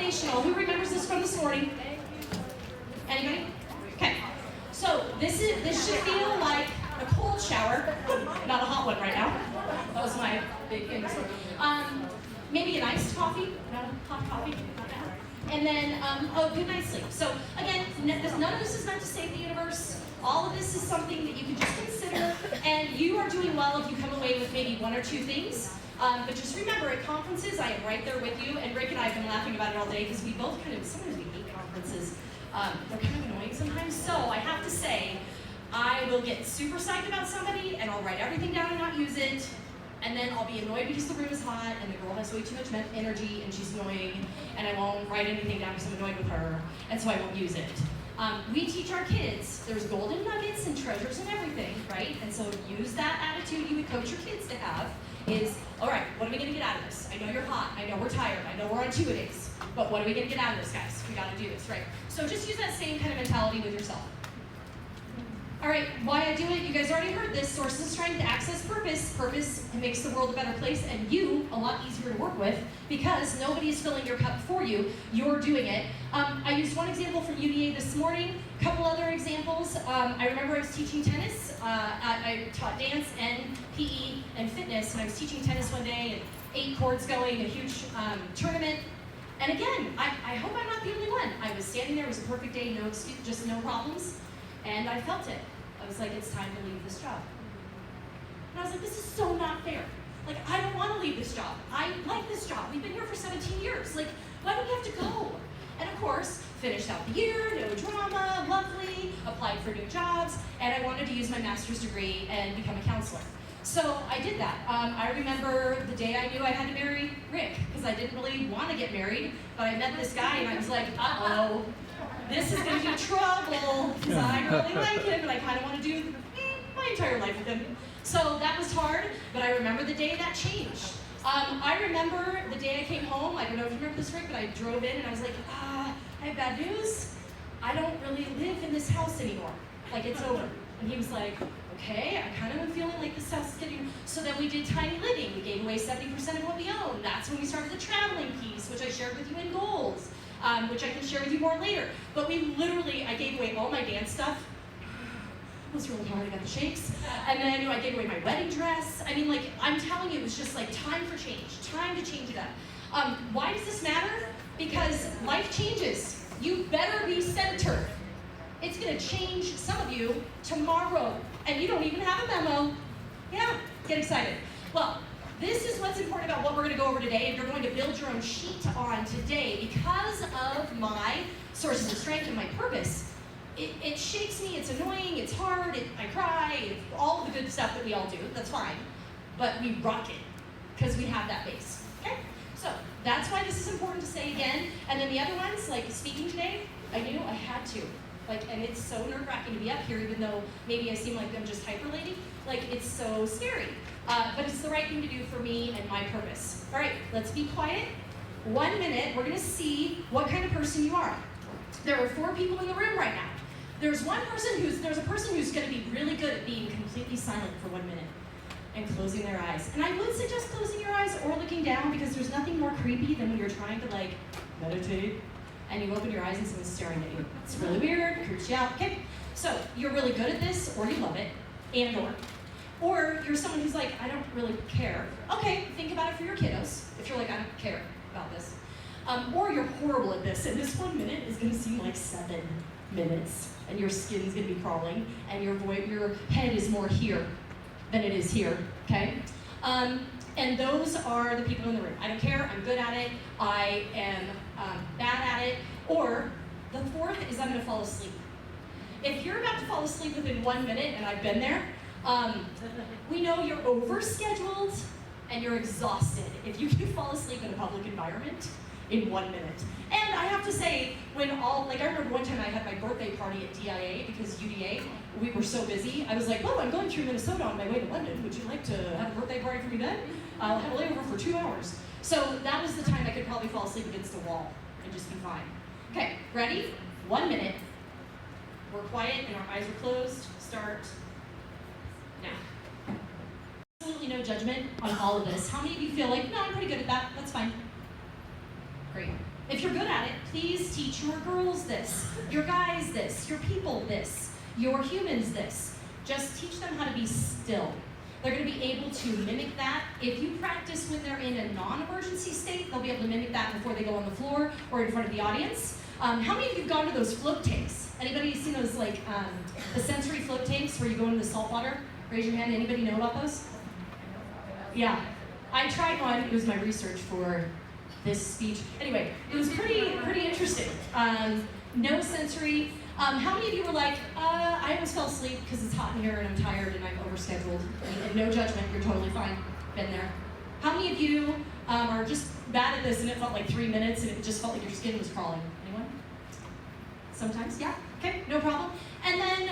foundational. Who remembers this from this morning? Anybody? Okay. So this should feel like a cold shower, not a hot one right now. That was my big thing. Maybe an iced coffee, not a hot coffee, not now. And then a good night's sleep. So again, none of this is meant to save the universe. All of this is something that you can just consider, and you are doing well if you come away with maybe one or two things. But just remember, at conferences, I am right there with you, and Rick and I have been laughing about it all day because we both sometimes we hate conferences. They're kind of annoying sometimes. So I have to say, I will get super psyched about somebody, and I'll write everything down and not use it. And then I'll be annoyed because the room is hot and the girl has way too much energy and she's annoying, and I won't write anything down because I'm annoyed with her, and so I won't use it. We teach our kids there's golden nuggets and treasures and everything, right? And so use that attitude you would coach your kids to have is, all right, what are we going to get out of this? I know you're hot. I know we're tired. I know we're on two-a-days. But what are we going to get out of this, guys? We got to do this, right? So just use that same kind of mentality with yourself. All right, why I do it, you guys already heard this. Sources of strength, access, purpose. Purpose makes the world a better place, and you a lot easier to work with because nobody is filling your cup for you. You're doing it. I used one example from UDA this morning, a couple other examples. I remember I was teaching tennis. I taught dance and PE and fitness, and I was teaching tennis one day, and 8 courts going, a huge tournament. And again, I hope I'm not the only one. I was standing there, it was a perfect day, no excuse, just no problems. And I felt it. I was like, it's time to leave this job. And I was like, this is so not fair. Like, I don't want to leave this job. I like this job. We've been here for 17 years. Like, why do we have to go? And of course, finished out the year, no drama, lovely, applied for new jobs, and I wanted to use my master's degree and become a counselor. So I did that. I remember the day I knew I had to marry Rick, because I didn't really want to get married, but I met this guy and I was like, uh-oh. This is going to be trouble because I really like him and I kind of want to do my entire life with him. So that was hard, but I remember the day that changed. I remember the day I came home. I don't know if you remember this, Rick, but I drove in and I was like, I have bad news. I don't really live in this house anymore. Like, it's over. And he was like, okay, I kind of am feeling like this house is getting... So then we did tiny living. We gave away 70% of what we owned. That's when we started the traveling piece, which I shared with you in goals. Which I can share with you more later. But we literally, I gave away all my dance stuff. It was really hard, I got the shakes. And then I gave away my wedding dress. I mean, like, I'm telling you, it was just like time for change, time to change it up. Why does this matter? Because life changes. You better be centered. It's gonna change some of you tomorrow, and you don't even have a memo. Yeah, get excited. Well, this is what's important about what we're going to go over today, and you're going to build your own sheet on today because of my sources of strength and my purpose. It shakes me, it's annoying, it's hard, I cry, all the good stuff that we all do, that's fine. But we rock it because we have that base, okay? So that's why this is important to say again. And then the other ones, like speaking today, I knew I had to. And it's so nerve-wracking to be up here, even though maybe I seem like I'm just hyper-lady. Like, it's so scary. But it's the right thing to do for me and my purpose. All right, let's be quiet. 1 minute, we're gonna see what kind of person you are. There are 4 people in the room right now. There's a person who's gonna be really good at being completely silent for 1 minute and closing their eyes. And I would suggest closing your eyes or looking down because there's nothing more creepy than when you're trying to like meditate and you open your eyes and someone's staring at you. It's really weird, creeps you out. Okay, so you're really good at this or you love it, or you're someone who's like, I don't really care. Okay, think about it for your kiddos. If you're like, I don't care about this. Or you're horrible at this, and this 1 minute is gonna seem like 7 minutes, and your skin's gonna be crawling, and your head is more here than it is here, okay? And those are the people in the room. I don't care, I'm good at it, I am bad at it. Or the 4th is I'm gonna fall asleep. If you're about to fall asleep within 1 minute, and I've been there, we know you're overscheduled and you're exhausted if you can fall asleep in a public environment in 1 minute. And I have to say, I remember one time I had my birthday party at DIA because UDA, we were so busy. I was like, oh, I'm going through Minnesota on my way to London. Would you like to have a birthday party for me then? I'll have a layover for 2 hours. So that was the time I could probably fall asleep against the wall and just be fine. Okay, ready? 1 minute. We're quiet and our eyes are closed. Start now. Absolutely no judgment on all of this. How many of you feel like, no, I'm pretty good at that, that's fine. Great. If if you're good at it, please teach your girls this, your guys this, your people this, your humans this. Just teach them how to be still. They're going to be able to mimic that. If you practice when they're in a non-emergency state, they'll be able to mimic that before they go on the floor or in front of the audience. How many of you have gone to those float tanks? Anybody seen those, like, the sensory float tanks where you go into the salt water? Raise your hand. Anybody know about those? Yeah. I tried one. It was my research for this speech. Anyway, it was pretty interesting. No sensory. How many of you were like, I almost fell asleep because it's hot in here and I'm tired and I'm overscheduled? And no judgment, you're totally fine. Been there. How many of you are just bad at this and it felt like 3 minutes and it just felt like your skin was crawling? Anyone? Sometimes? Yeah? Okay, no problem. And then,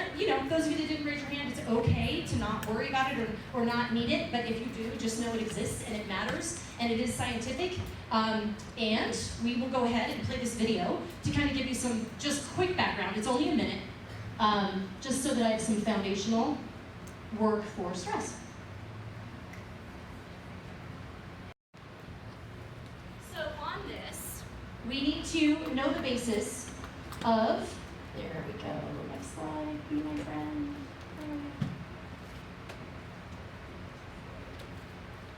those of you that didn't raise your hand, it's okay to not worry about it or not need it, but if you do, just know it exists and it matters and it is scientific. And we will go ahead and play this video to kind of give you some just quick background. It's only a minute, just so that I have some foundational work for stress. So on this, we need to know the basis of, there we go, next slide, be my friend.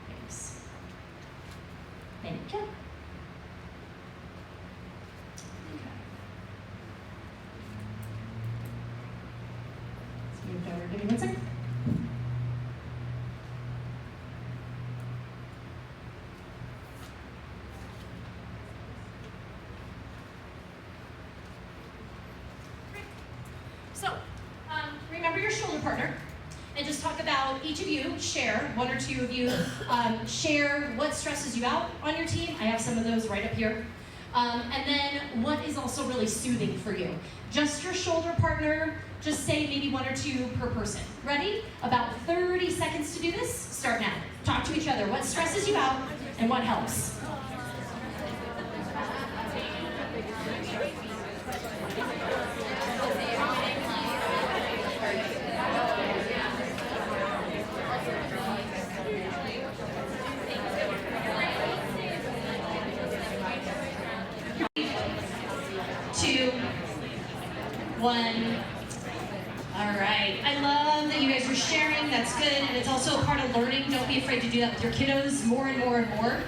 Thanks. Thank you. Okay. Let's move over. Give me 1 second. So, remember your shoulder partner, and just talk about each of you, share, one or two of you, share what stresses you out on your team. I have some of those right up here. And then what is also really soothing for you. Just your shoulder partner, just say maybe 1 or 2 per person. Ready? About 30 seconds to do this. Start now. Talk to each other. What stresses you out and what helps? One. All right. I love that you guys are sharing. That's good. And it's also a part of learning. Don't be afraid to do that with your kiddos more and more and more.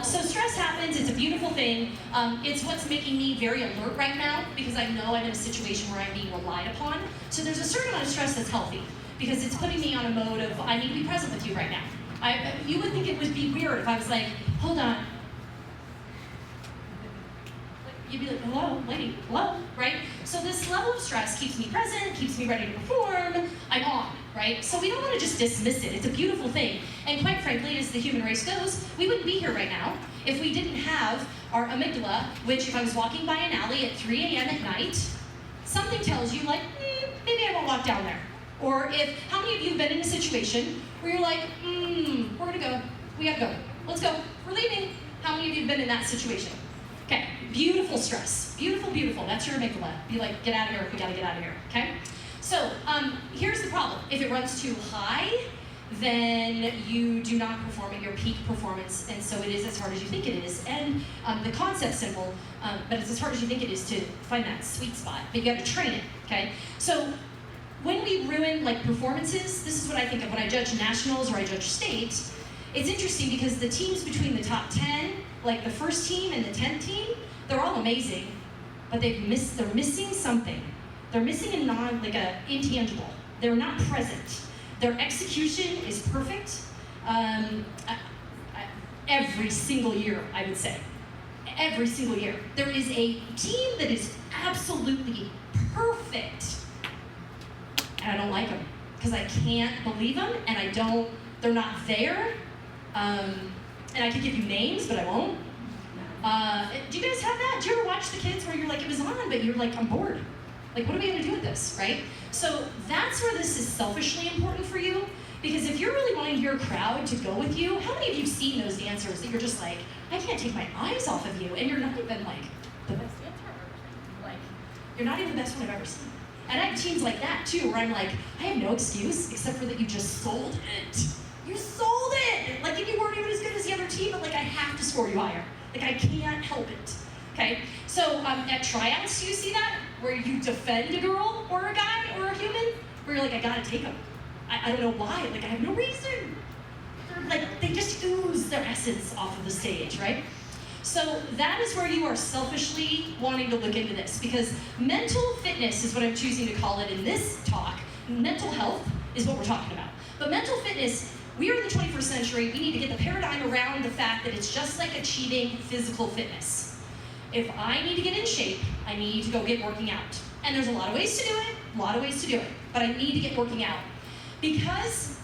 So stress happens. It's a beautiful thing. It's what's making me very alert right now because I know I'm in a situation where I'm being relied upon. So there's a certain amount of stress that's healthy because it's putting me on a mode of I need to be present with you right now. You would think it would be weird if I was like, hold on. You'd be like, hello, lady, hello, right? So this level of stress keeps me present, keeps me ready to perform, I'm on, right? So we don't want to just dismiss it. It's a beautiful thing. And quite frankly, as the human race goes, we wouldn't be here right now if we didn't have our amygdala, which if I was walking by an alley at 3 a.m. at night, something tells you like, maybe I won't walk down there. Or how many of you have been in a situation where you're like, we're gonna go, we gotta go, let's go, we're leaving. How many of you have been in that situation? Okay, beautiful stress. Beautiful, beautiful. That's your amygdala. Be like, get out of here, we gotta get out of here, okay? So, here's the problem. If it runs too high, then you do not perform at your peak performance, and so it is as hard as you think it is. And the concept's simple, but it's as hard as you think it is to find that sweet spot, but you have to train it, okay? So, when we ruin like performances, this is what I think of when I judge nationals or I judge state. It's interesting because the teams between the top 10, like the first team and the 10th team, they're all amazing, but they're missing something. They're missing a intangible. They're not present. Their execution is perfect every single year, I would say. Every single year. There is a team that is absolutely perfect, and I don't like them because I can't believe them, and they're not there. And I could give you names, but I won't. Do you guys have that? Do you ever watch the kids where you're like, it was on, but you're like, I'm bored. Like, what are we gonna do with this, right? So that's where this is selfishly important for you, because if you're really wanting your crowd to go with you, how many of you have seen those dancers that you're just like, I can't take my eyes off of you, and you're not even like the best dancer I've ever seen. Like, you're not even the best one I've ever seen. And I have teams like that too, where I'm like, I have no excuse except for that you just sold it. You sold it! Like, if you weren't even as good as the other team, but like, I have to score you higher. Like, I can't help it. Okay, so at tryouts, do you see that? Where you defend a girl or a guy or a human? Where you're like, I gotta take them. I don't know why, like I have no reason. They just ooze their essence off of the stage, right? So that is where you are selfishly wanting to look into this, because mental fitness is what I'm choosing to call it in this talk. Mental health is what we're talking about. But mental fitness, we are in the 21st century, we need to get the paradigm around the fact that it's just like achieving physical fitness. If I need to get in shape, I need to go get working out. And there's a lot of ways to do it, but I need to get working out. Because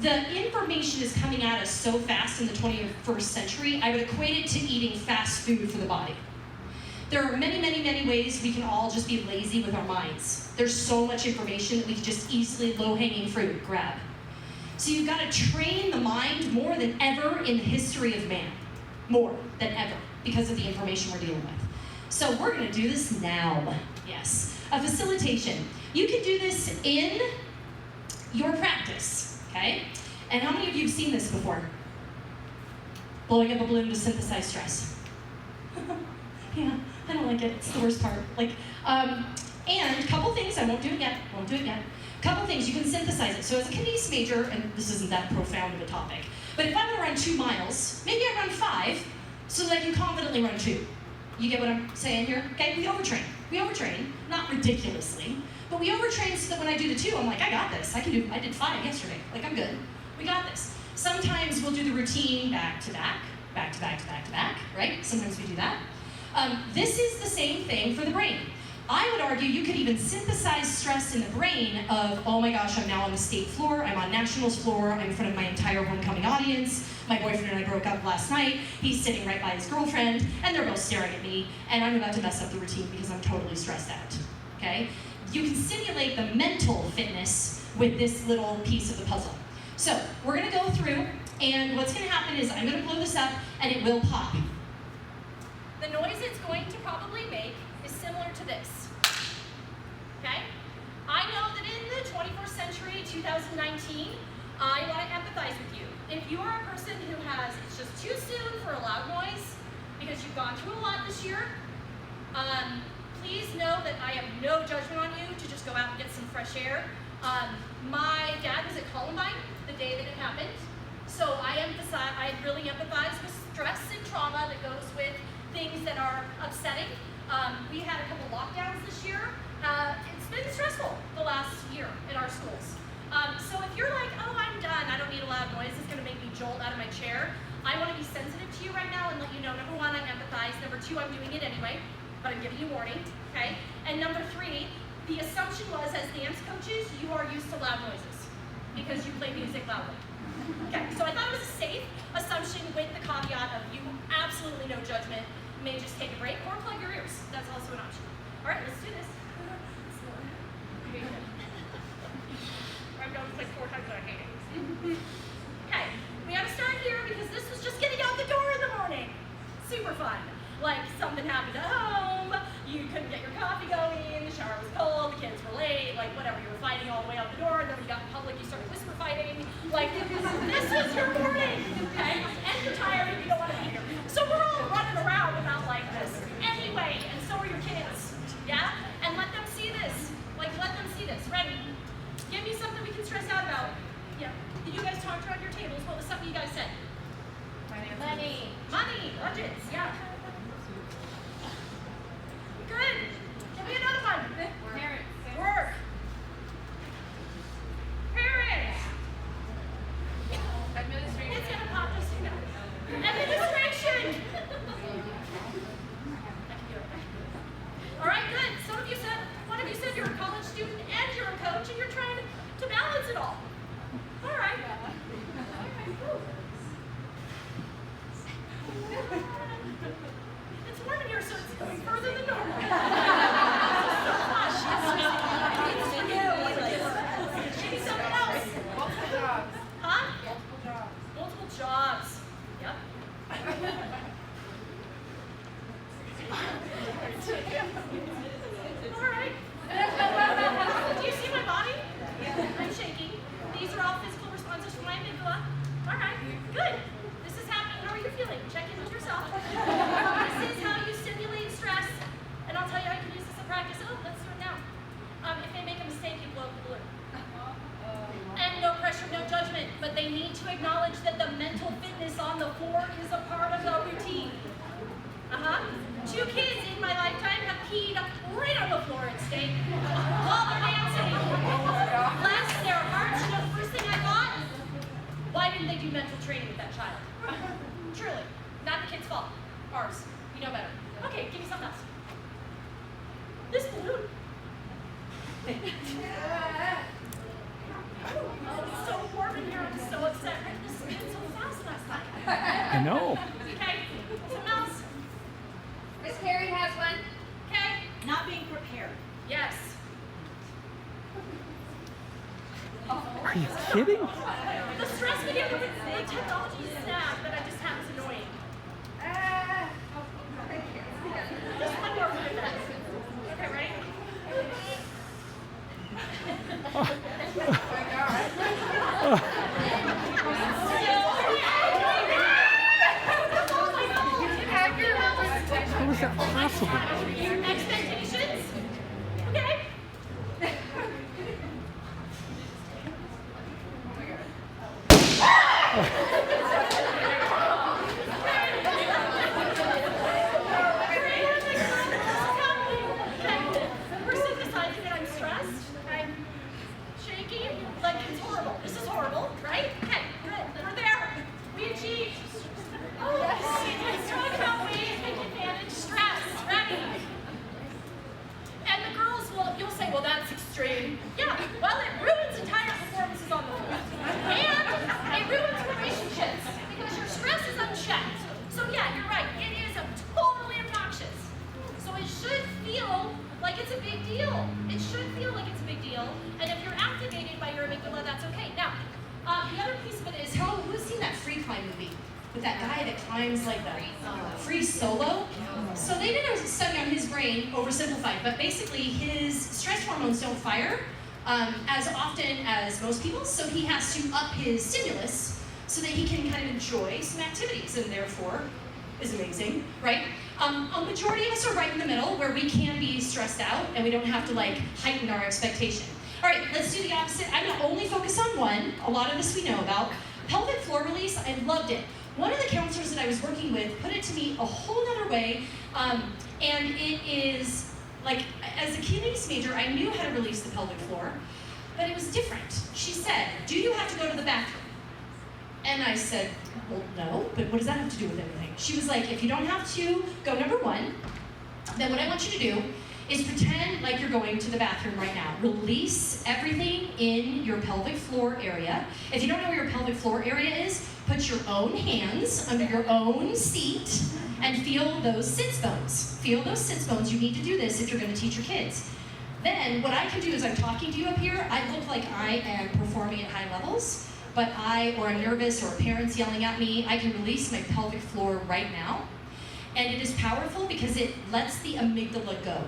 the information is coming at us so fast in the 21st century, I would equate it to eating fast food for the body. There are many, many, many ways we can all just be lazy with our minds. There's so much information that we can just easily, low-hanging fruit, grab. So you've got to train the mind more than ever in the history of man. More than ever, because of the information we're dealing with. So we're going to do this now. Yes. A facilitation. You can do this in your practice, okay? And how many of you have seen this before? Blowing up a balloon to synthesize stress. Yeah, I don't like it. It's the worst part. And a couple things, I won't do it yet. Couple things, you can synthesize it. So as a kinese major, and this isn't that profound of a topic, but if I'm going to run 2 miles, maybe I run 5 so that I can confidently run 2. You get what I'm saying here? Okay, we overtrain, not ridiculously, but we overtrain so that when I do the 2, I'm like, I got this. I did 5 yesterday. Like, I'm good. We got this. Sometimes we'll do the routine back to back, right? Sometimes we do that. This is the same thing for the brain. I would argue you could even synthesize stress in the brain of, oh my gosh, I'm now on the state floor, I'm on nationals floor, I'm in front of my entire homecoming audience, my boyfriend and I broke up last night, he's sitting right by his girlfriend, and they're both staring at me, and I'm about to mess up the routine because I'm totally stressed out, okay? You can simulate the mental fitness with this little piece of the puzzle. So, we're gonna go through, and what's gonna happen is I'm gonna blow this up, and it will pop. The noise it's going to probably make is similar to this. Okay? I know that in the 21st century, 2019, I want to empathize with you. If you are a person who it's just too soon for a loud noise, because you've gone through a lot this year, please know that I have no judgment on you to just go out and get some fresh air. My dad was at Columbine the day that it happened, so I really empathize with stress and trauma that goes with things that are upsetting. We had a couple lockdowns this year. It's been stressful the last year in our schools. So if you're like, oh, I'm done, I don't need a loud noise, it's gonna make me jolt out of my chair, I wanna be sensitive to you right now and let you know, number 1, I empathize, number 2, I'm doing it anyway, but I'm giving you warning, okay? And number 3, the assumption was, as dance coaches, you are used to loud noises because you play music loudly. Okay, so I thought it was a safe assumption with the caveat of you absolutely no judgment, may just take a break or plug your ears. That's also an option. All right, let's do this. I'm going to like 4 times what I hate it. Okay, we got to start here because this was just getting out the door in the morning. Super fun. Like something happened at home, you couldn't get your coffee going, the shower was cold, the kids were late, like whatever, you were fighting all the way out the door, and then when you got in public, you started whisper fighting. Like, this was your morning, okay? And you're tired and you don't want to be here. So we're all running around about like this. Anyway, and so are your kids, yeah? And let them see this. Like, let them see this. Ready? Give me something we can stress out about. Yeah. Did you guys talk around your tables? What was something you guys said? Money. Money. Budgets. Yeah. Good. Give me another one. Parents. Work. Parents. Administration. It's gonna pop just, Administration. Ours. You know better. Okay, give me something else. This balloon. Oh, it's so warm in here. I'm so upset. This spin so fast last night. I know. Okay, something else. Miss Carrie has one. Okay. Not being prepared. Yes. Are you kidding? The stress video with the technology snap that I just have is annoying. Just one more for the best. Okay, ready? How is that possible? Expectations? Okay. Person decided that I'm stressed, I'm shaky, like it's horrible. This is horrible, right? Okay, good. We're there. We achieved. Oh, let's talk about ways we can manage stress. Ready? And the girls will, you'll say, well, that's extreme. Yeah, well, it ruins entire performances on the floor. And it ruins relationships because your stress is unchecked. So yeah, you're right. It is totally obnoxious. So it should feel like it's a big deal. It should feel like it's a big deal. And if you're activated by your amygdala, that's okay. Now, the other piece of it is, who's seen that Free Climb movie? With that guy that climbs like the free solo. So they did a study on his brain, oversimplified, but basically his stress hormones don't fire as often as most people's, so he has to up his stimulus so that he can kind of enjoy some activities, and therefore is amazing, right? A majority of us are right in the middle where we can be stressed out and we don't have to like heighten our expectation. All right, let's do the opposite. I'm gonna only focus on one. A lot of this we know about. Pelvic floor release, I loved it. One of the counselors that I was working with put it to me a whole other way, and it is, like, as a kinesics major, I knew how to release the pelvic floor, but it was different. She said, do you have to go to the bathroom? And I said, well, no, but what does that have to do with anything? She was like, if you don't have to go number one, then what I want you to do is pretend like you're going to the bathroom right now. Release everything in your pelvic floor area. If you don't know where your pelvic floor area is, put your own hands under your own seat and feel those sits bones. Feel those sits bones. You need to do this if you're going to teach your kids. Then what I can do is I'm talking to you up here. I look like I am performing at high levels, but or I'm nervous, or a parent's yelling at me. I can release my pelvic floor right now. And it is powerful because it lets the amygdala go.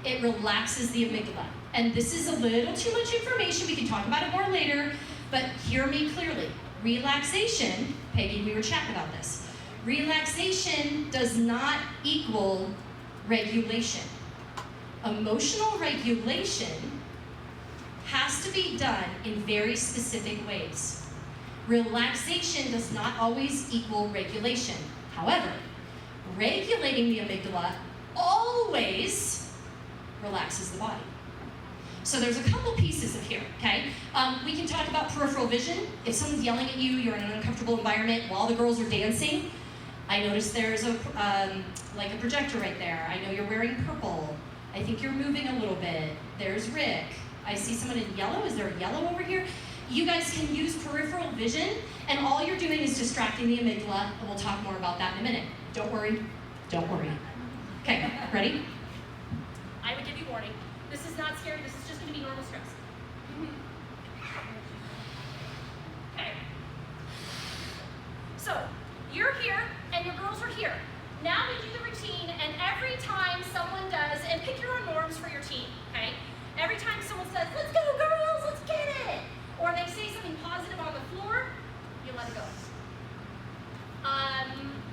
It relaxes the amygdala. And this is a little too much information. We can talk about it more later, but hear me clearly. Relaxation, Peggy, we were chatting about this. Relaxation does not equal regulation. Emotional regulation has to be done in very specific ways. Relaxation does not always equal regulation. However, regulating the amygdala always relaxes the body. So there's a couple pieces of here, okay? We can talk about peripheral vision. If someone's yelling at you, you're in an uncomfortable environment while the girls are dancing. I noticed there's like a projector right there. I know you're wearing purple. I think you're moving a little bit. There's Rick. I see someone in yellow. Is there a yellow over here? You guys can use peripheral vision, and all you're doing is distracting the amygdala, and we'll talk more about that in a minute. Don't worry. Don't worry. Okay, ready? I would give you warning. This is not scary. This is just going to be normal stress. Okay. So, you're here, and your girls are here. Now we do the routine, and every time someone does, and pick your own norms for your team, okay? Every time someone says, let's go girls, let's get it, or they say something positive on the floor, you let it go.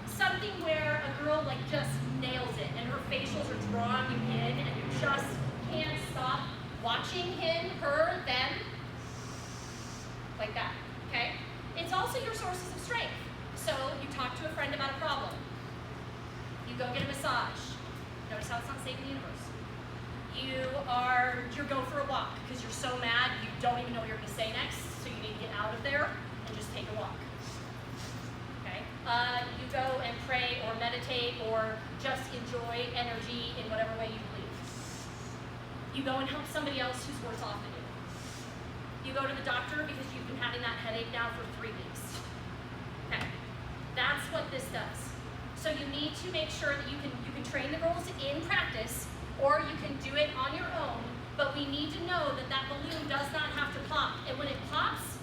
Something where a girl like just nails it, and her facials are drawing you in, and you just can't stop watching him, her, them, like that, okay? It's also your sources of strength. So you talk to a friend about a problem. You go get a massage. Notice how it's not saving the universe. You go for a walk because you're so mad you don't even know what you're going to say next, so you need to get out of there and just take a walk. Okay? you go and pray or meditate or just enjoy energy in whatever way you believe. You go and help somebody else who's worse off than you. You go to the doctor because you've been having that headache now for 3 weeks. Okay, that's what this does. So you need to make sure that you can train the girls in practice, or you can do it on your own, but we need to know that that balloon does not have to pop. And when it pops,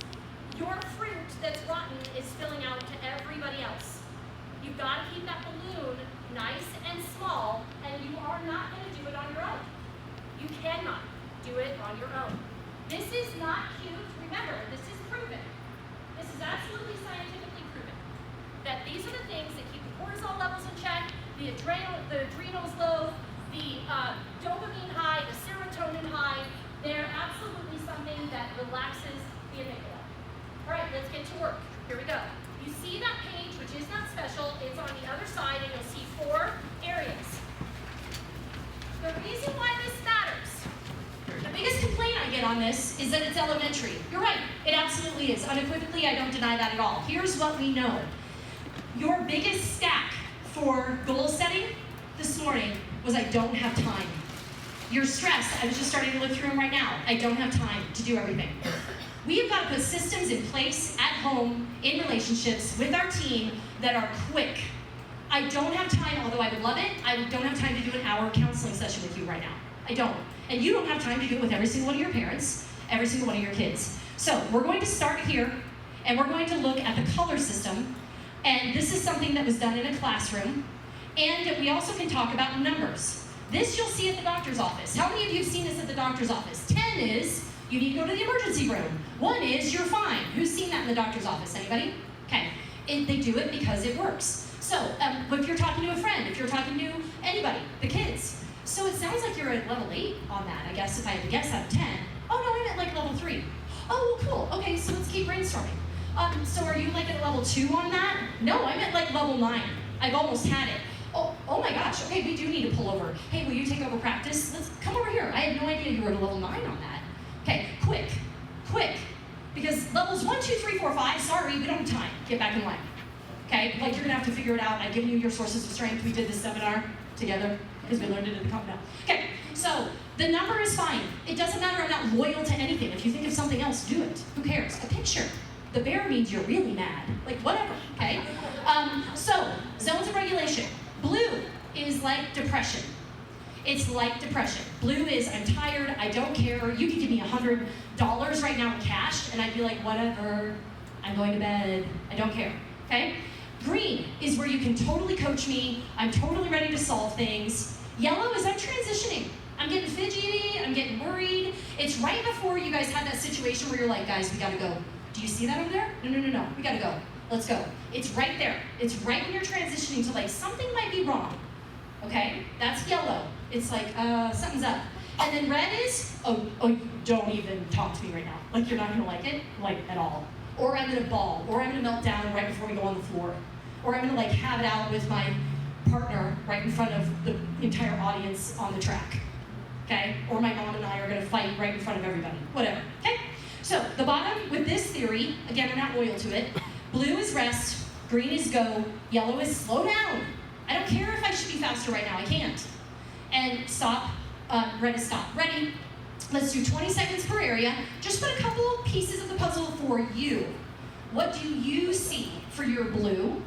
your fruit that's rotten is spilling out to everybody else. You've got to keep that balloon nice and small, and you are not going to do it on your own. You cannot do it on your own. This is not cute. Remember, this is proven. This is absolutely scientifically proven. That these are the things that keep the cortisol levels in check, the adrenals low, the dopamine high, the serotonin high. They're absolutely something that relaxes the amygdala. All right, let's get to work. Here we go. You see that page, which is not special. It's on the other side, and you'll see 4 areas. The reason why this matters, the biggest complaint I get on this is that it's elementary. You're right, it absolutely is. Unequivocally, I don't deny that at all. Here's what we know. Your biggest stack for goal setting this morning was I don't have time. You're stressed. I was just starting to look through them right now. I don't have time to do everything. We have got to put systems in place at home, in relationships, with our team that are quick. I don't have time, although I would love it, I don't have time to do an hour counseling session with you right now. I don't. And you don't have time to do it with every single one of your parents, every single one of your kids. So we're going to start here, and we're going to look at the color system. And this is something that was done in a classroom. And we also can talk about numbers. This you'll see at the doctor's office. How many of you have seen this at the doctor's office? 10 is, you need to go to the emergency room. 1 is, you're fine. Who's seen that in the doctor's office? Anybody? Okay. They do it because it works. So, if you're talking to a friend, if you're talking to anybody, the kids. So it sounds like you're at level 8 on that, I guess, if I had to guess out of 10. Oh no, I'm at like level 3. Oh, well, cool. Okay, so let's keep brainstorming. So are you like at level 2 on that? No, I'm at like level 9. I've almost had it. Oh my gosh, okay, we do need to pull over. Hey, will you take over practice? Let's come over here. I had no idea you were at a level 9 on that. Okay, quick. Because levels 1, 2, 3, 4, 5, sorry, we don't have time. Get back in line. Okay, like you're gonna have to figure it out. I've given you your sources of strength. We did this seminar together because we learned it at the company. Okay, so the number is fine. It doesn't matter, I'm not loyal to anything. If you think of something else, do it. Who cares? A picture. The bear means you're really mad. Like whatever, okay? So, zones of regulation. Blue is like depression. It's like depression. Blue is I'm tired, I don't care. You could give me $100 right now in cash and I'd be like, whatever, I'm going to bed, I don't care, okay? Green is where you can totally coach me, I'm totally ready to solve things. Yellow is I'm transitioning. I'm getting fidgety, I'm getting worried. It's right before you guys had that situation where you're like, guys, we gotta go. Do you see that over there? No, we gotta go. Let's go. It's right there. It's right when you're transitioning to like, something might be wrong, okay? That's yellow. It's like, something's up. And then red is, oh, don't even talk to me right now. Like, you're not gonna like it, like, at all. Or I'm gonna bawl, or I'm gonna melt down right before we go on the floor. Or I'm gonna like have it out with my partner right in front of the entire audience on the track, okay? Or my mom and I are gonna fight right in front of everybody, whatever, okay? So the bottom with this theory, again, I'm not loyal to it. Blue is rest, green is go, yellow is slow down. I don't care if I should be faster right now, I can't. And stop, red is stop. Ready? Let's do 20 seconds per area. Just put a couple of pieces of the puzzle for you. What do you see for your blue?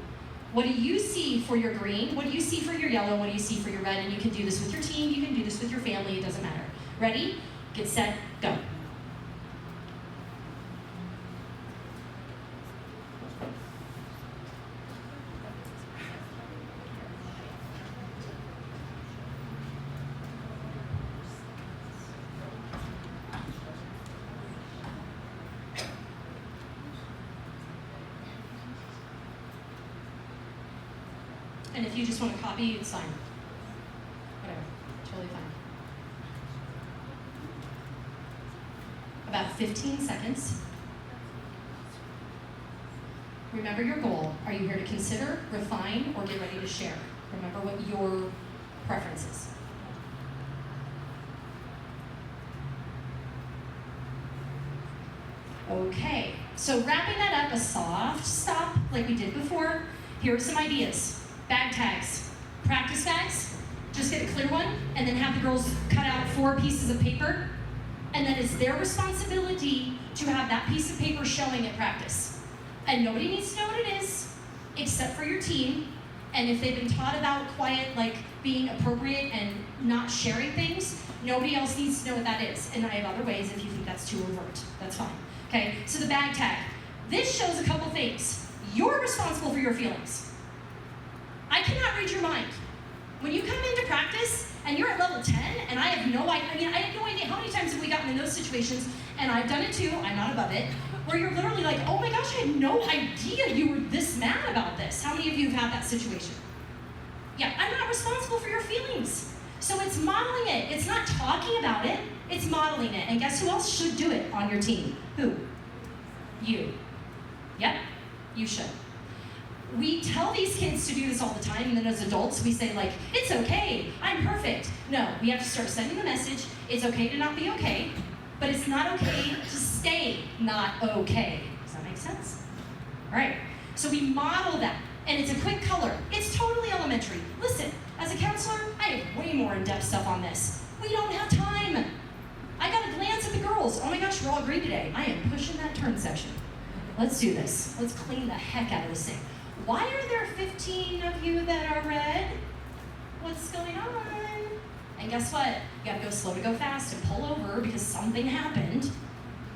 What do you see for your green? What do you see for your yellow? What do you see for your red? And you can do this with your team, you can do this with your family, it doesn't matter. Ready? Get set, go. And if you just want to copy, it's fine. Whatever, totally fine. About 15 seconds. Remember your goal. Are you here to consider, refine, or get ready to share? Remember what your preference is. Okay, so wrapping that up, a soft stop like we did before. Here are some ideas. Bag tags, practice bags. Just get a clear one, and then have the girls cut out 4 pieces of paper, and then it's their responsibility to have that piece of paper showing at practice. And nobody needs to know what it is, except for your team. And if they've been taught about quiet, like being appropriate and not sharing things, nobody else needs to know what that is. And I have other ways if you think that's too overt. That's fine. Okay, so the bag tag. This shows a couple things. You're responsible for your feelings. I cannot read your mind. When you come into practice and you're at level 10 and I have no idea, I have no idea how many times have we gotten in those situations, and I've done it too, I'm not above it, where you're literally like, oh my gosh, I had no idea you were this mad about this. How many of you have had that situation? Yeah, I'm not responsible for your feelings. So it's modeling it. It's not talking about it, it's modeling it. And guess who else should do it on your team? Who? You. Yep, you should. We tell these kids to do this all the time, and then as adults, we say like, it's okay, I'm perfect. No, we have to start sending the message, it's okay to not be okay, but it's not okay to stay not okay. Does that make sense? All right, so we model that, and it's a quick color. It's totally elementary. Listen, as a counselor, I have way more in-depth stuff on this. We don't have time. I got a glance at the girls. Oh my gosh, we're all green today. I am pushing that turn section. Let's do this. Let's clean the heck out of this thing. Why are there 15 of you that are red? What's going on? And guess what? You gotta go slow to go fast and pull over because something happened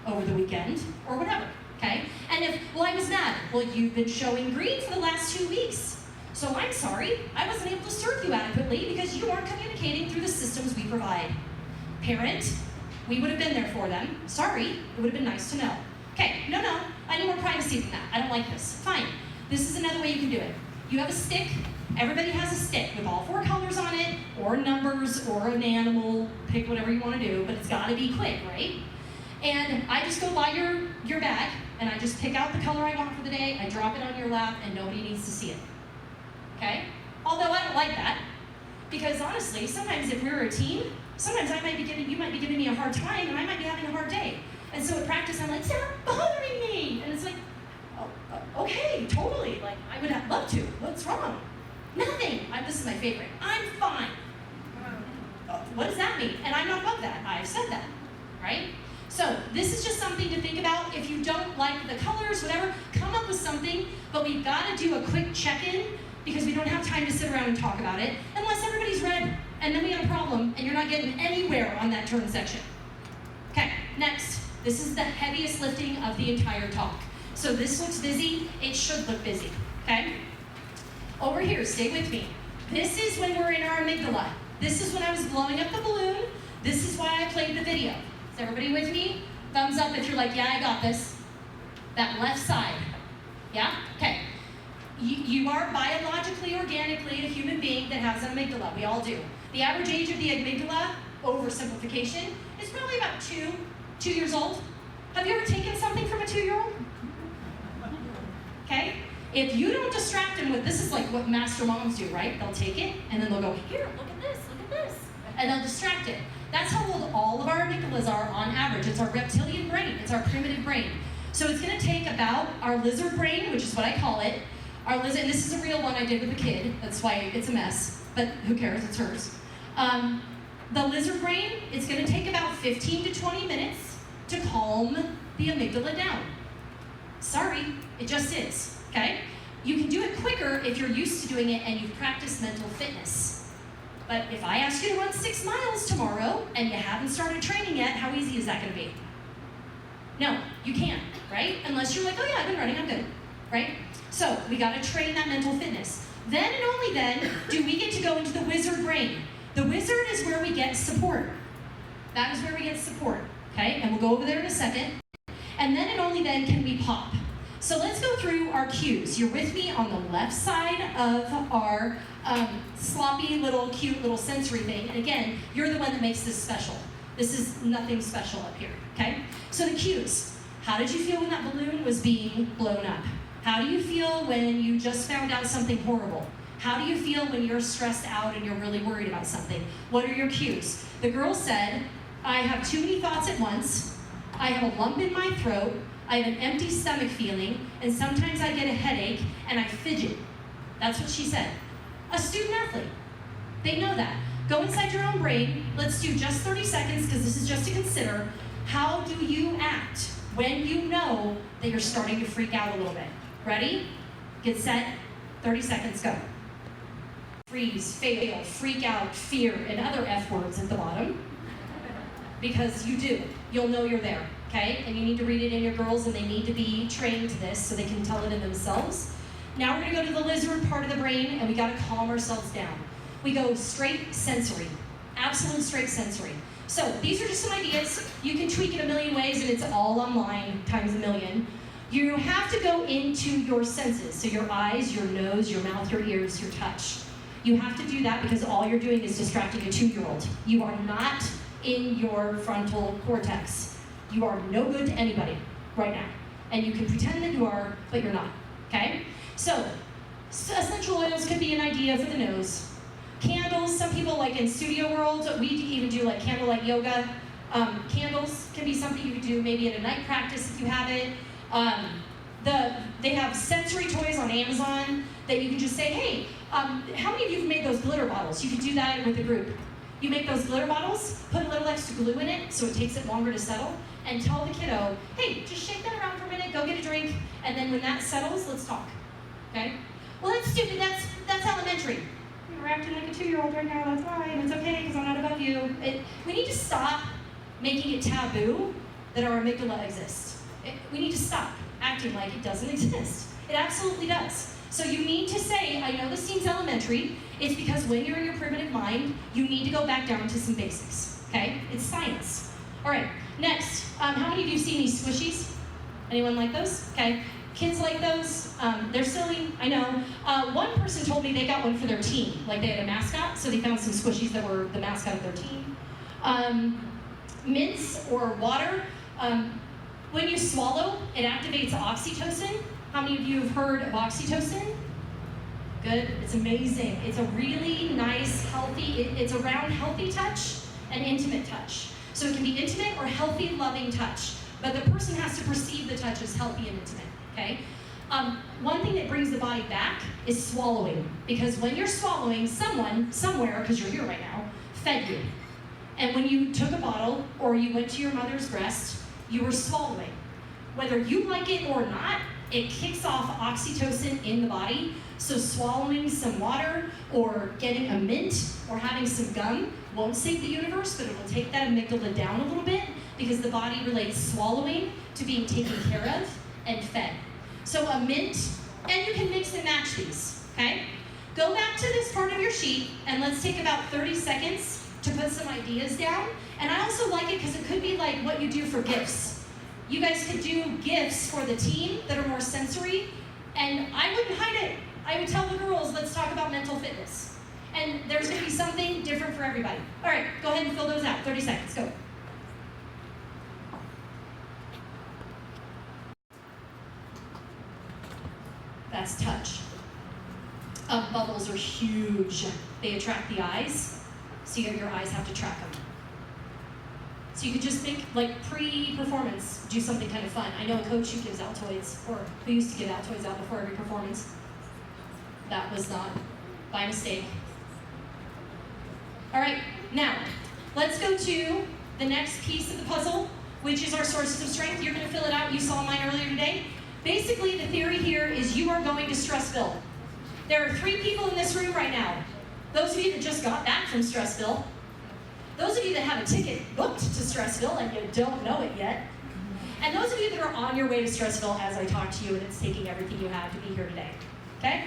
over the weekend or whatever, okay? And if, well, I was mad. Well, you've been showing green for the last 2 weeks. So I'm sorry, I wasn't able to serve you adequately because you weren't communicating through the systems we provide. Parent, we would have been there for them. Sorry, it would have been nice to know. Okay, no, I need more privacy than that. I don't like this. Fine. This is another way you can do it. You have a stick. Everybody has a stick with all 4 colors on it, or numbers, or an animal. Pick whatever you want to do, but it's got to be quick, right? And I just go by your bag, and I just pick out the color I want for the day. I drop it on your lap, and nobody needs to see it. Okay? Although I don't like that, because honestly, sometimes if we're a team, sometimes you might be giving me a hard time, and I might be having a hard day. And so at practice, I'm like, stop bothering me, and it's like, okay, totally. Like, I would have loved to. What's wrong? Nothing. This is my favorite. I'm fine. What does that mean? And I'm not above that. I've said that, right? So this is just something to think about. If you don't like the colors, whatever, come up with something. But we've got to do a quick check-in because we don't have time to sit around and talk about it unless everybody's red. And then we have a problem, and you're not getting anywhere on that turn section. Okay, next. This is the heaviest lifting of the entire talk. So this looks busy, it should look busy, okay? Over here, stay with me. This is when we're in our amygdala. This is when I was blowing up the balloon. This is why I played the video. Is everybody with me? Thumbs up if you're like, yeah, I got this. That left side, yeah? Okay. You are biologically, organically a human being that has an amygdala. We all do. The average age of the amygdala, oversimplification, is probably about 2 years old. Have you ever taken something from a 2-year-old? Okay? If you don't distract them with, this is like what master moms do, right? They'll take it, and then they'll go, here, look at this, and they'll distract it. That's how old all of our amygdalas are on average. It's our reptilian brain. It's our primitive brain. So it's going to take about our lizard brain, which is what I call it, and this is a real one I did with a kid. That's why it's a mess, but who cares? It's hers. The lizard brain, it's going to take about 15 to 20 minutes to calm the amygdala down. Sorry, it just is, okay? You can do it quicker if you're used to doing it and you've practiced mental fitness. But if I ask you to run 6 miles tomorrow and you haven't started training yet, how easy is that going to be? No, you can't, right? Unless you're like, oh yeah, I've been running, I'm good, right? So we got to train that mental fitness. Then and only then do we get to go into the wizard brain. The wizard is where we get support. That is where we get support, okay? And we'll go over there in a second. And then and only then can we pop. So let's go through our cues. You're with me on the left side of our sloppy little, cute little sensory thing. And again, you're the one that makes this special. This is nothing special up here, okay? So the cues. How did you feel when that balloon was being blown up? How do you feel when you just found out something horrible? How do you feel when you're stressed out and you're really worried about something? What are your cues? The girl said, I have too many thoughts at once. I have a lump in my throat. I have an empty stomach feeling, and sometimes I get a headache, and I fidget. That's what she said. A student athlete. They know that. Go inside your own brain. Let's do just 30 seconds because this is just to consider. How do you act when you know that you're starting to freak out a little bit? Ready? Get set. 30 seconds, go. Freeze, fail, freak out, fear, and other F words at the bottom. Because you do. You'll know you're there, okay? And you need to read it in your girls, and they need to be trained to this so they can tell it in themselves. Now we're gonna go to the lizard part of the brain, and we gotta calm ourselves down. We go straight sensory, absolute straight sensory. So these are just some ideas. You can tweak it a million ways, and it's all online times a million. You have to go into your senses, so your eyes, your nose, your mouth, your ears, your touch. You have to do that because all you're doing is distracting a 2-year-old. You are not in your frontal cortex. You are no good to anybody right now. And you can pretend that you are, but you're not, okay? So essential oils could be an idea for the nose. Candles, some people like in studio world, we even do like candlelight yoga. Candles can be something you could do maybe at a night practice if you have it. They have sensory toys on Amazon that you can just say, hey, how many of you have made those glitter bottles? You could do that with a group. You make those glitter bottles, put a little extra glue in it so it takes it longer to settle, and tell the kiddo, hey, just shake that around for a minute, go get a drink, and then when that settles, let's talk, okay? Well, that's stupid, that's elementary. You're acting like a 2-year-old right now, that's fine, it's okay, because I'm not above you. We need to stop making it taboo that our amygdala exists. We need to stop acting like it doesn't exist. It absolutely does. So you need to say, I know this seems elementary, it's because when you're in your primitive mind, you need to go back down to some basics, okay? It's science. All right, next, how many of you have seen these squishies? Anyone like those? Okay, kids like those. They're silly, I know. One person told me they got one for their team, like they had a mascot, so they found some squishies that were the mascot of their team. Mints or water, when you swallow, it activates oxytocin. How many of you have heard of oxytocin? Good, it's amazing. It's a really nice, healthy, it's around healthy touch and intimate touch. So it can be intimate or healthy, loving touch, but the person has to perceive the touch as healthy and intimate, okay? One thing that brings the body back is swallowing, because when you're swallowing, someone, somewhere, because you're here right now, fed you. And when you took a bottle or you went to your mother's breast, you were swallowing. Whether you like it or not, it kicks off oxytocin in the body, so swallowing some water or getting a mint or having some gum won't save the universe, but it will take that amygdala down a little bit because the body relates swallowing to being taken care of and fed. So a mint, and you can mix and match these, okay? Go back to this part of your sheet and let's take about 30 seconds to put some ideas down. And I also like it because it could be like what you do for gifts. You guys could do gifts for the team that are more sensory, and I wouldn't hide it. I would tell the girls, let's talk about mental fitness. And there's gonna be something different for everybody. All right, go ahead and fill those out. 30 seconds, go. That's touch. Bubbles are huge. They attract the eyes, so your eyes have to track them. So you could just think, like pre-performance, do something kind of fun. I know a coach who gives Altoids, or who used to give Altoids out before every performance. That was not by mistake. All right, now, let's go to the next piece of the puzzle, which is our sources of strength. You're gonna fill it out, you saw mine earlier today. Basically, the theory here is you are going to Stressville. There are 3 people in this room right now. Those of you that just got back from Stressville, those of you that have a ticket booked to Stressville and you don't know it yet, and those of you that are on your way to Stressville as I talk to you and it's taking everything you have to be here today, okay?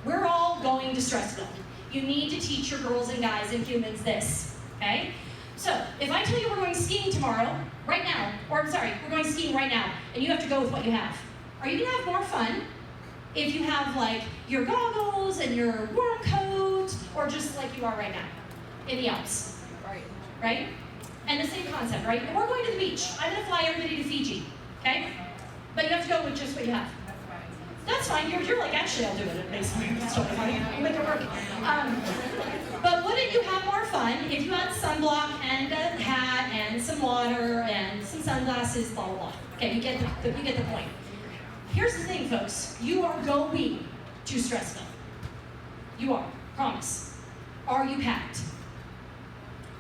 We're all going to Stressville. You need to teach your girls and guys and humans this, okay? So, if I tell you we're going skiing tomorrow, right now, or I'm sorry, we're going skiing right now, and you have to go with what you have, are you gonna have more fun if you have like your goggles and your warm coat, or just like you are right now in the Alps? Right? And the same concept, right? And we're going to the beach. I'm gonna fly everybody to Fiji, okay? But you have to go with just what you have. That's fine, you're like, actually I'll do it, it makes me, it's totally fine, we'll make it work. But wouldn't you have more fun if you had sunblock and a hat and some water and some sunglasses, blah, blah, blah. Okay, you get the point. Here's the thing, folks. You are going to Stressville. You are, promise. Are you packed?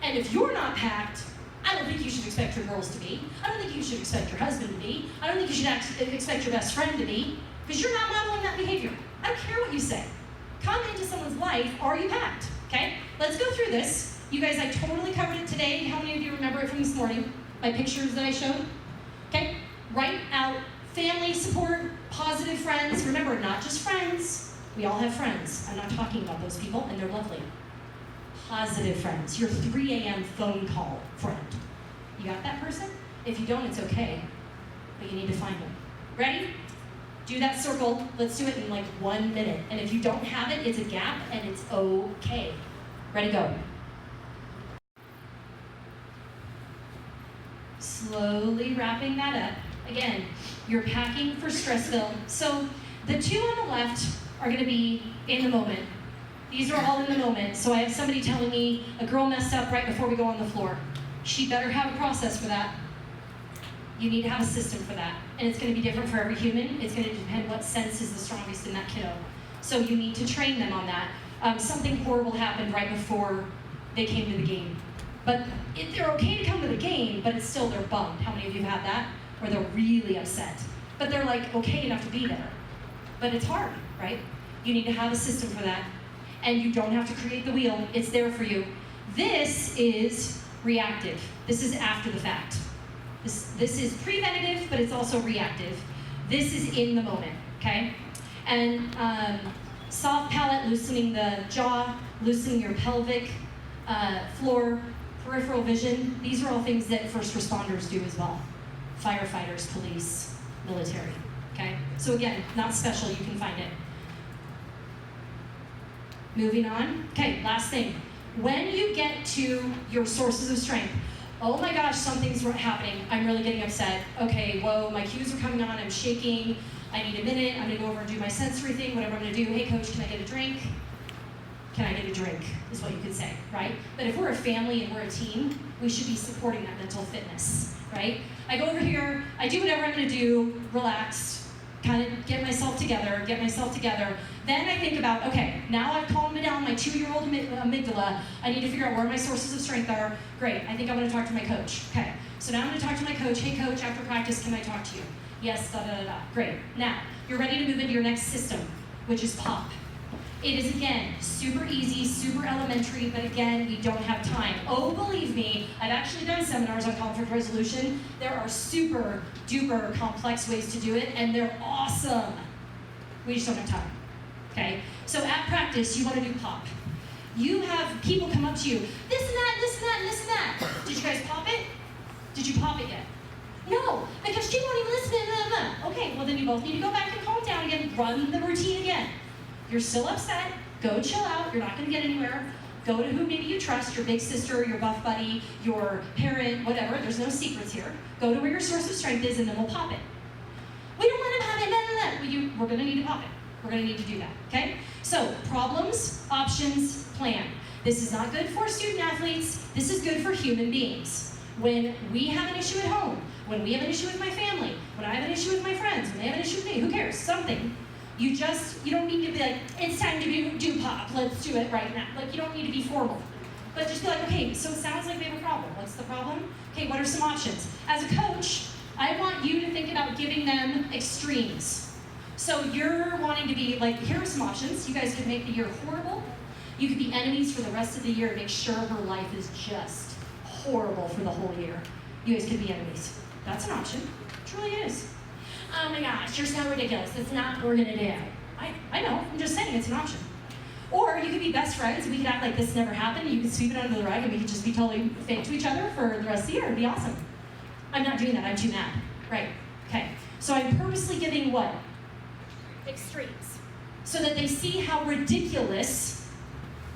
And if you're not packed, I don't think you should expect your girls to be. I don't think you should expect your husband to be. I don't think you should expect your best friend to be, because you're not modeling that behavior. I don't care what you say. Come into someone's life, are you packed? Okay? Let's go through this. You guys, I totally covered it today. How many of you remember it from this morning? My pictures that I showed? Okay? Write out family support, positive friends. Remember, not just friends. We all have friends. I'm not talking about those people, and they're lovely. Positive friends. Your 3 a.m. phone call friend. You got that person? If you don't, it's okay. But you need to find them. Ready? Do that circle. Let's do it in like 1 minute. And if you don't have it, it's a gap, and it's okay. Ready, go. Slowly wrapping that up. Again, you're packing for Stressville. So the two on the left are going to be in the moment. These are all in the moment. So I have somebody telling me a girl messed up right before we go on the floor. She better have a process for that. You need to have a system for that. And it's going to be different for every human. It's going to depend what sense is the strongest in that kiddo. So you need to train them on that. Something horrible happened right before they came to the game. But they're okay to come to the game, but it's still they're bummed. How many of you have had that? Where they're really upset. But they're like okay enough to be there. But it's hard, right? You need to have a system for that. And you don't have to create the wheel. It's there for you. This is reactive. This is after the fact. This is preventative, but it's also reactive. This is in the moment, okay? And soft palate, loosening the jaw, loosening your pelvic floor, peripheral vision. These are all things that first responders do as well. Firefighters, police, military, okay? So again, not special, you can find it. Moving on. Okay, last thing. When you get to your sources of strength, oh my gosh, something's happening. I'm really getting upset. Okay, whoa, my cues are coming on. I'm shaking. I need a minute. I'm going to go over and do my sensory thing, whatever I'm going to do. Hey, coach, can I get a drink? Can I get a drink, is what you could say, right? But if we're a family and we're a team, we should be supporting that mental fitness, right? I go over here. I do whatever I'm going to do, relax, kind of get myself together. Then I think about, okay, now I've calmed down my 2-year-old amygdala. I need to figure out where my sources of strength are. Great, I think I'm gonna talk to my coach. Okay, so now I'm gonna talk to my coach. Hey coach, after practice, can I talk to you? Yes, da-da-da-da. Great. Now, you're ready to move into your next system, which is POP. It is, again, super easy, super elementary, but again, we don't have time. Oh, believe me, I've actually done seminars on conflict resolution. There are super duper complex ways to do it, and they're awesome. We just don't have time. Okay? So at practice, you want to do POP. You have people come up to you, this and that, this and that, and this and that. Did you guys pop it? Did you pop it yet? No, because she won't even listen to it. Okay, well then you both need to go back and calm down again, run the routine again. You're still upset, go chill out, you're not going to get anywhere. Go to who maybe you trust, your big sister, your buff buddy, your parent, whatever. There's no secrets here. Go to where your source of strength is and then we'll pop it. We don't want to pop it, we're going to need to pop it. We're going to need to do that, okay? So, problems, options, plan. This is not good for student athletes. This is good for human beings. When we have an issue at home, when we have an issue with my family, when I have an issue with my friends, when they have an issue with me, who cares? Something. You don't need to be like, it's time to do POP, let's do it right now. Like, you don't need to be formal. But just be like, okay, so it sounds like we have a problem. What's the problem? Okay, what are some options? As a coach, I want you to think about giving them extremes. So you're wanting to be like, here are some options. You guys could make the year horrible. You could be enemies for the rest of the year and make sure her life is just horrible for the whole year. You guys could be enemies. That's an option. It truly is. Oh my gosh, you're so ridiculous. That's not what we're gonna do. I know, I'm just saying it's an option. Or you could be best friends and we could act like this never happened. You could sweep it under the rug and we could just be totally fake to each other for the rest of the year. It'd be awesome. I'm not doing that, I'm too mad. Right, okay. So I'm purposely giving what? Extremes. So that they see how ridiculous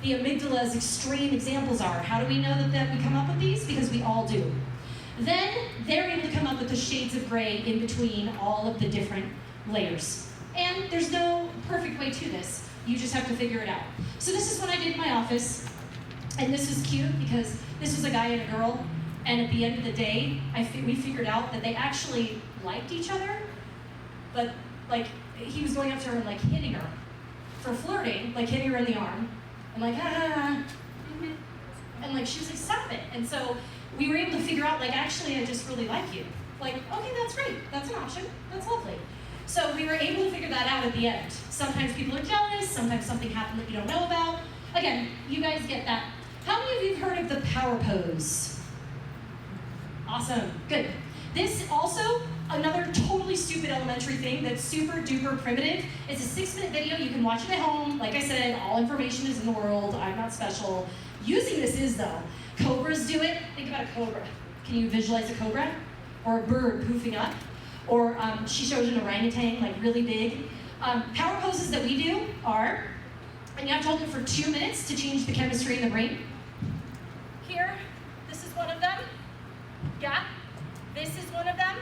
the amygdala's extreme examples are. How do we know that we come up with these? Because we all do. Then they're able to come up with the shades of gray in between all of the different layers. And there's no perfect way to this. You just have to figure it out. So this is what I did in my office. And this is cute because this was a guy and a girl. And at the end of the day, we figured out that they actually liked each other. But like, he was going up to her and like hitting her. for flirting, like hitting her in the arm, and like, ah, and like she was like, stop it. And so we were able to figure out, like, actually, I just really like you. Like, okay, that's great. That's an option. That's lovely. So we were able to figure that out at the end. Sometimes people are jealous. Sometimes something happened that you don't know about. Again, you guys get that. How many of you have heard of the power pose? Awesome. Good. This also, another totally stupid elementary thing that's super duper primitive. It's a 6-minute video. You can watch it at home. Like I said, all information is in the world. I'm not special. Using this is, though. Cobras do it. Think about a cobra. Can you visualize a cobra? Or a bird poofing up? Or she shows an orangutan, like really big. Power poses that we do are, and you have to hold it for 2 minutes to change the chemistry in the brain. Here, this is one of them. Yeah, this is one of them.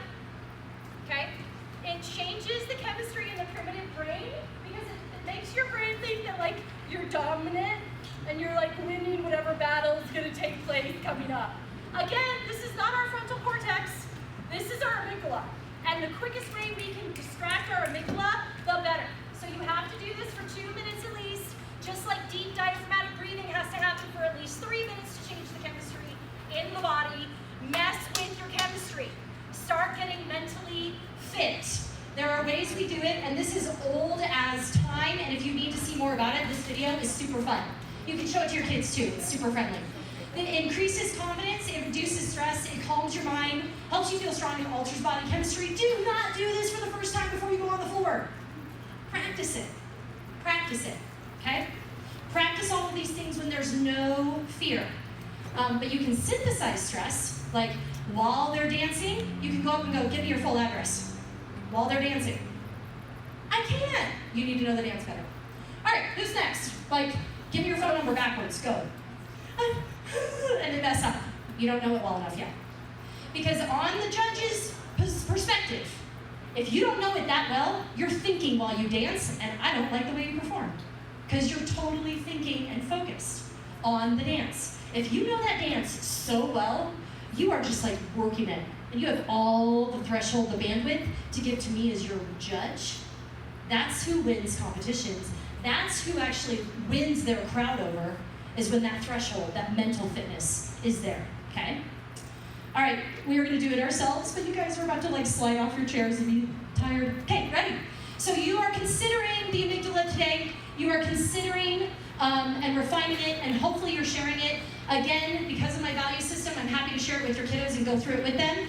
Okay? It changes the chemistry in the primitive brain because it makes your brain think that like you're dominant and you're like winning whatever battle is going to take place coming up. Again, this is not our frontal cortex. This is our amygdala. And the quickest way we can distract our amygdala, the better. So you have to do this for 2 minutes at least, just like deep diaphragmatic breathing has to happen for at least 3 minutes to change the chemistry in the body. Mess with your chemistry. Start getting mentally fit. There are ways we do it, and this is old as time, and if you need to see more about it, this video is super fun. You can show it to your kids too, it's super friendly. It increases confidence, it reduces stress, it calms your mind, helps you feel strong, and alters body chemistry. Do not do this for the first time before you go on the floor. Practice it. Practice it, okay? Practice all of these things when there's no fear. But you can synthesize stress, like while they're dancing, you can go up and go, give me your full address. While they're dancing. I can't. You need to know the dance better. All right, who's next? Like, give me your phone number backwards, go. And they mess up. You don't know it well enough yet. Because on the judge's perspective, if you don't know it that well, you're thinking while you dance, and I don't like the way you perform. Because you're totally thinking and focused on the dance. If you know that dance so well, you are just like working it. And you have all the threshold, the bandwidth to give to me as your judge. That's who wins competitions. That's who actually wins their crowd over, is when that threshold, that mental fitness is there, okay? All right, we are gonna do it ourselves, but you guys are about to like slide off your chairs and be tired. Okay, ready? So you are considering the amygdala today. You are considering and refining it, and hopefully you're sharing it. Again, because of my value system, I'm happy to share it with your kiddos and go through it with them.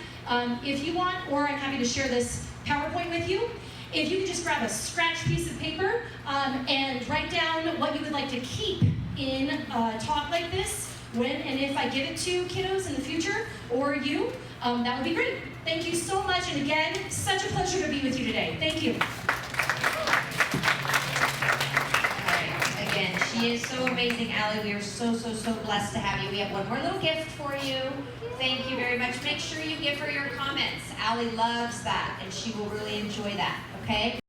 If you want, or I'm happy to share this PowerPoint with you. If you could just grab a scratch piece of paper and write down what you would like to keep in a talk like this, when and if I give it to kiddos in the future, or you, that would be great. Thank you so much, and again, such a pleasure to be with you today. Thank you. Again, she is so amazing, Allie. We are so, so, so blessed to have you. We have one more little gift for you. Thank you very much. Make sure you give her your comments. Allie loves that, and she will really enjoy that, okay?